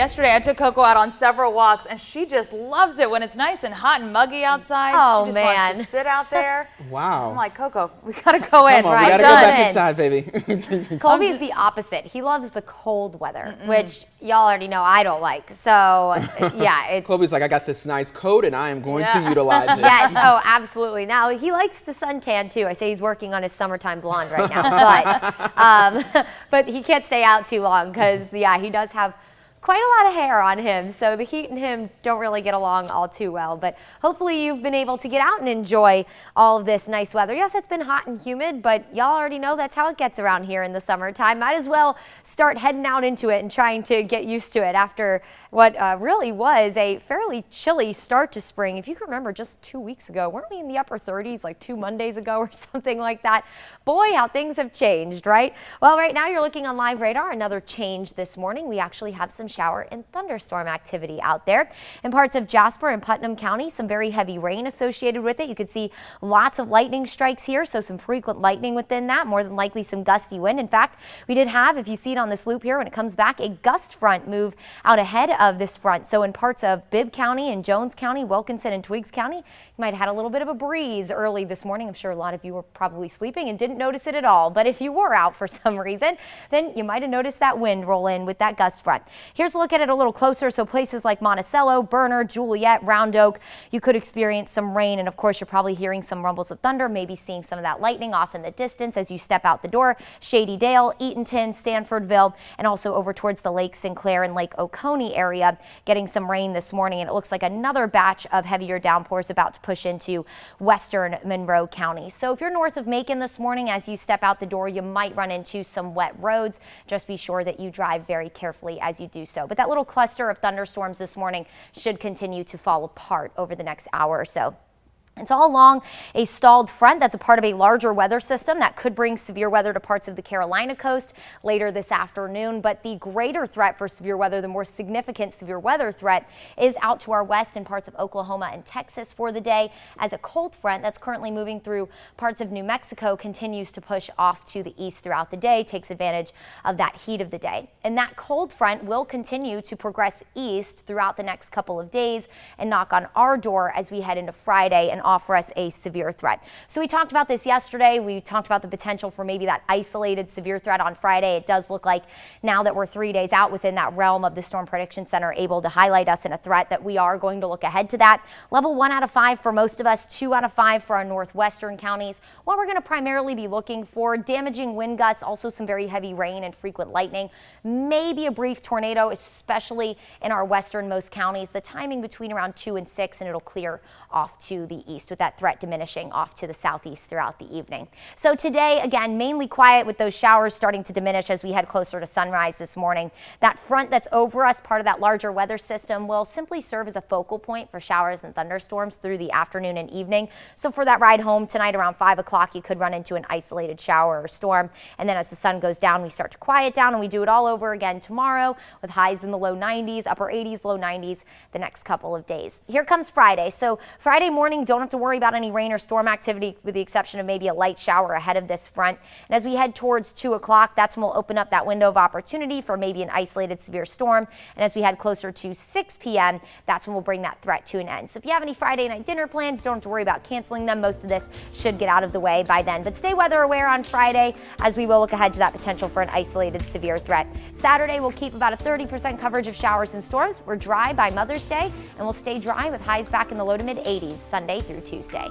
Yesterday, I took Coco out on several walks, and she just loves it when it's nice and hot and muggy outside. Oh, she just man. wants to sit out there. Wow. I'm like, Coco, we gotta go in. Come on, Right, we gotta done. go back inside, baby. Colby is the opposite. He loves the cold weather, which y'all already know I don't like. So, yeah. It's Chloe's like, I got this nice coat and I am going to utilize it. Yes, oh, absolutely. Now, he likes to suntan too. I say he's working on his summertime blonde right now, but he can't stay out too long because, yeah, he does have quite a lot of hair on him, so the heat and him don't really get along all too well. But hopefully you've been able to get out and enjoy all of this nice weather. Yes, it's been hot and humid, but y'all already know that's how it gets around here in the summertime. Might as well start heading out into it and trying to get used to it after what really was a fairly chilly start to spring. If you can remember, just 2 weeks ago, weren't we in the upper 30s like 2 Mondays ago or something like that? Boy, how things have changed, right? Well, right now you're looking on live radar. Another change this morning. We actually have some shower and thunderstorm activity out there. In parts of Jasper and Putnam County, some very heavy rain associated with it. You could see lots of lightning strikes here, so some frequent lightning within that, more than likely some gusty wind. In fact, we did have, if you see it on this loop here, when it comes back, a gust front move out ahead of this front. So in parts of Bibb County and Jones County, Wilkinson and Twiggs County, you might have had a little bit of a breeze early this morning. I'm sure a lot of you were probably sleeping and didn't notice it at all. But if you were out for some reason, then you might have noticed that wind roll in with that gust front. Here's a look at it a little closer. So places like Monticello, Berner, Juliet, Round Oak, you could experience some rain. And of course, you're probably hearing some rumbles of thunder, maybe seeing some of that lightning off in the distance as you step out the door. Shady Dale, Eatonton, Stanfordville, and also over towards the Lake Sinclair and Lake Oconee area, getting some rain this morning. And it looks like another batch of heavier downpours about to push into western Monroe County. So if you're north of Macon this morning, as you step out the door, you might run into some wet roads. Just be sure that you drive very carefully as you do so. But that little cluster of thunderstorms this morning should continue to fall apart over the next hour or so. It's all along a stalled front that's a part of a larger weather system that could bring severe weather to parts of the Carolina coast later this afternoon. But the greater threat for severe weather, the more significant severe weather threat, is out to our west in parts of Oklahoma and Texas for the day, as a cold front that's currently moving through parts of New Mexico continues to push off to the east throughout the day, takes advantage of that heat of the day. And that cold front will continue to progress east throughout the next couple of days and knock on our door as we head into Friday and offer us a severe threat. So we talked about this yesterday. We talked about the potential for maybe that isolated severe threat on Friday. It does look like now that we're 3 days out within that realm of the Storm Prediction Center able to highlight us in a threat, that we are going to look ahead to that. Level 1 out of 5 for most of us, 2 out of 5 for our northwestern counties. What we're going to primarily be looking for: damaging wind gusts, also some very heavy rain and frequent lightning, maybe a brief tornado, especially in our westernmost counties. The timing between around 2 and 6, and it'll clear off to the east, with that threat diminishing off to the southeast throughout the evening. So today, again, mainly quiet, with those showers starting to diminish as we head closer to sunrise this morning. That front that's over us, part of that larger weather system, will simply serve as a focal point for showers and thunderstorms through the afternoon and evening. So for that ride home tonight around 5 o'clock, you could run into an isolated shower or storm. And then as the sun goes down, we start to quiet down, and we do it all over again tomorrow with highs in the low 90s, upper 80s, low 90s the next couple of days. Here comes Friday. So Friday morning, don't have to worry about any rain or storm activity, with the exception of maybe a light shower ahead of this front. And as we head towards 2 o'clock, that's when we'll open up that window of opportunity for maybe an isolated severe storm. And as we head closer to 6 p.m., that's when we'll bring that threat to an end. So if you have any Friday night dinner plans, don't have to worry about canceling them. Most of this should get out of the way by then. But stay weather aware on Friday, as we will look ahead to that potential for an isolated severe threat. Saturday, we'll keep about a 30% coverage of showers and storms. We're dry by Mother's Day, and we'll stay dry with highs back in the low to mid 80s Sunday through Tuesday.